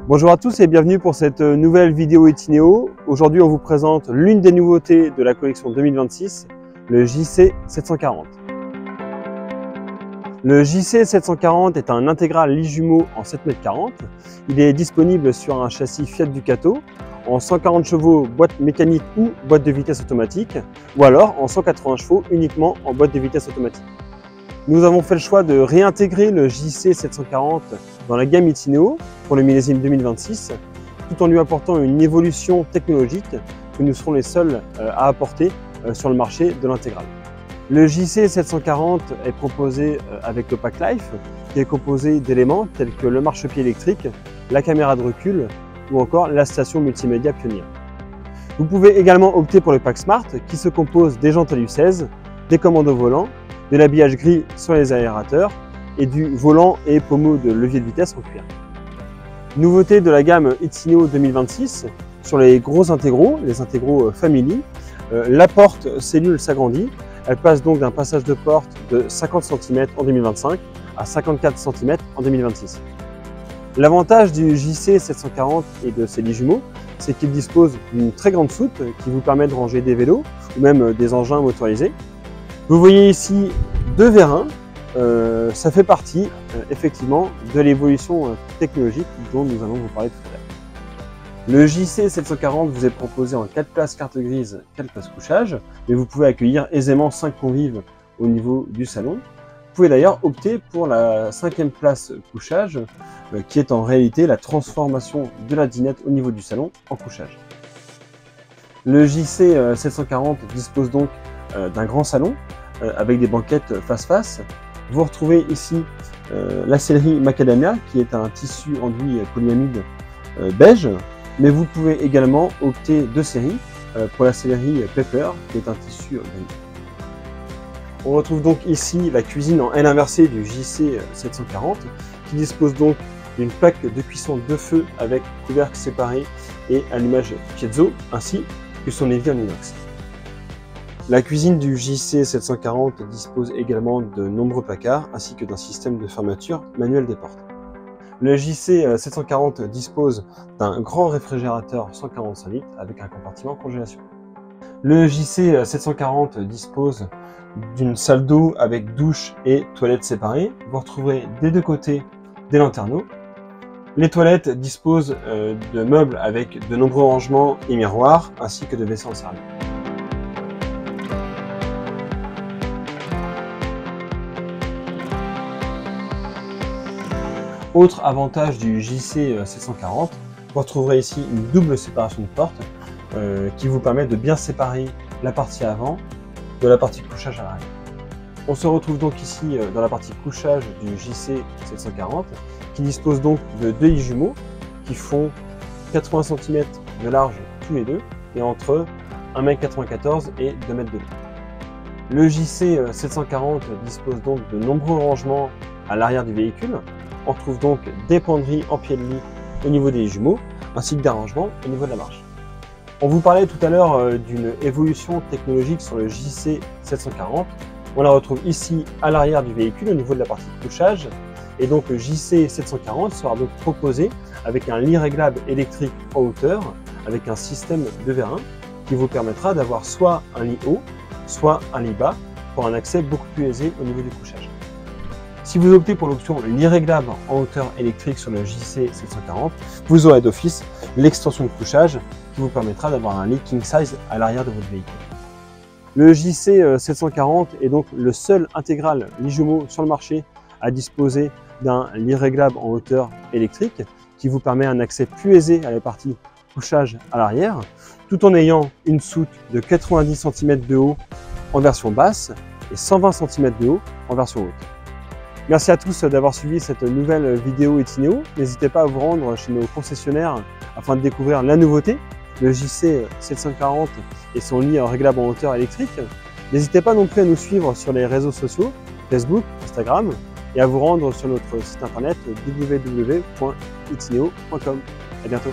Bonjour à tous et bienvenue pour cette nouvelle vidéo Itineo. Aujourd'hui, on vous présente l'une des nouveautés de la collection 2026, le JC740. Le JC740 est un intégral lit jumeau en 7,40 m. Il est disponible sur un châssis Fiat Ducato en 140 chevaux boîte mécanique ou boîte de vitesse automatique, ou alors en 180 chevaux uniquement en boîte de vitesse automatique. Nous avons fait le choix de réintégrer le JC740 dans la gamme Itineo pour le millésime 2026, tout en lui apportant une évolution technologique que nous serons les seuls à apporter sur le marché de l'intégrale. Le JC740 est proposé avec le Pack Life, qui est composé d'éléments tels que le marchepied électrique, la caméra de recul ou encore la station multimédia Pioneer. Vous pouvez également opter pour le Pack Smart, qui se compose des jantes ALU16, des commandes au volant, de l'habillage gris sur les aérateurs et du volant et pommeau de levier de vitesse en cuir. Nouveauté de la gamme Itineo 2026, sur les gros intégraux, les intégraux Family, la porte cellule s'agrandit. Elle passe donc d'un passage de porte de 50 cm en 2025 à 54 cm en 2026. L'avantage du JC740 et de ses lits jumeaux, c'est qu'il dispose d'une très grande soute qui vous permet de ranger des vélos ou même des engins motorisés. Vous voyez ici deux vérins, ça fait partie effectivement de l'évolution technologique dont nous allons vous parler tout à l'heure. Le JC740 vous est proposé en 4 places carte grise, 4 places couchage, mais vous pouvez accueillir aisément 5 convives au niveau du salon. Vous pouvez d'ailleurs opter pour la 5e place couchage, qui est en réalité la transformation de la dinette au niveau du salon en couchage. Le JC740 dispose donc d'un grand salon avec des banquettes face-face. Vous retrouvez ici la sellerie Macadamia, qui est un tissu enduit polyamide beige, mais vous pouvez également opter de série pour la sellerie Pepper, qui est un tissu gris. On retrouve donc ici la cuisine en L inversée du JC740, qui dispose donc d'une plaque de cuisson de feu avec couvercle séparé et allumage piezo, ainsi que son évier en inox. La cuisine du JC740 dispose également de nombreux placards ainsi que d'un système de fermeture manuel des portes. Le JC740 dispose d'un grand réfrigérateur 145 litres avec un compartiment congélation. Le JC740 dispose d'une salle d'eau avec douche et toilettes séparées. Vous retrouverez des deux côtés des lanterneaux. Les toilettes disposent de meubles avec de nombreux rangements et miroirs ainsi que de WC en céramique. Autre avantage du JC740, vous retrouverez ici une double séparation de portes qui vous permet de bien séparer la partie avant de la partie couchage à l'arrière. On se retrouve donc ici dans la partie couchage du JC740 qui dispose donc de deux lits jumeaux qui font 80 cm de large tous les deux et entre 1,94 m et 2 m de long. Le JC740 dispose donc de nombreux rangements à l'arrière du véhicule. On retrouve donc des penderies en pied de lit au niveau des jumeaux, ainsi que d'arrangements au niveau de la marche. On vous parlait tout à l'heure d'une évolution technologique sur le JC740. On la retrouve ici à l'arrière du véhicule au niveau de la partie couchage. Et donc le JC740 sera donc proposé avec un lit réglable électrique en hauteur, avec un système de vérin qui vous permettra d'avoir soit un lit haut, soit un lit bas, pour un accès beaucoup plus aisé au niveau du couchage. Si vous optez pour l'option lit réglable en hauteur électrique sur le JC740, vous aurez d'office l'extension de couchage qui vous permettra d'avoir un lit king size à l'arrière de votre véhicule. Le JC740 est donc le seul intégral lit jumeau sur le marché à disposer d'un lit réglable en hauteur électrique qui vous permet un accès plus aisé à la partie couchage à l'arrière, tout en ayant une soute de 90 cm de haut en version basse et 120 cm de haut en version haute. Merci à tous d'avoir suivi cette nouvelle vidéo Itineo. N'hésitez pas à vous rendre chez nos concessionnaires afin de découvrir la nouveauté, le JC740 et son lit réglable en hauteur électrique. N'hésitez pas non plus à nous suivre sur les réseaux sociaux, Facebook, Instagram, et à vous rendre sur notre site internet www.itineo.com. À bientôt.